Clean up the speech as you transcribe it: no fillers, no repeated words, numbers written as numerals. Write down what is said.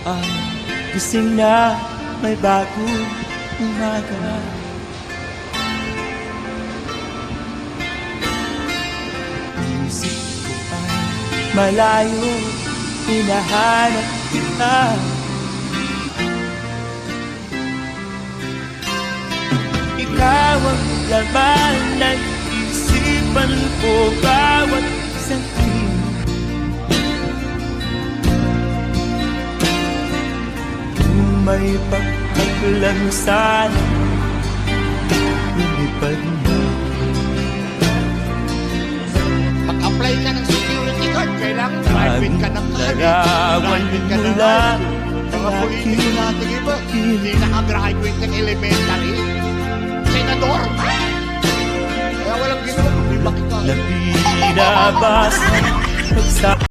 Ang gising na may bagong umaga. Isip ko ay malayo, hinahanap kita. Ikaw ang laman ng isipan ko bawat santin. Kung may pagkaklang sana, lumipad na. Mag-apply ka ng security guard, kailangan driving ka ng car. Driving ka ng car. Mga politiko natin iba, hindi nakagraduate ng elementary. Senador, ha? Kaya walang ginawa, may bakit ka. Napinabasa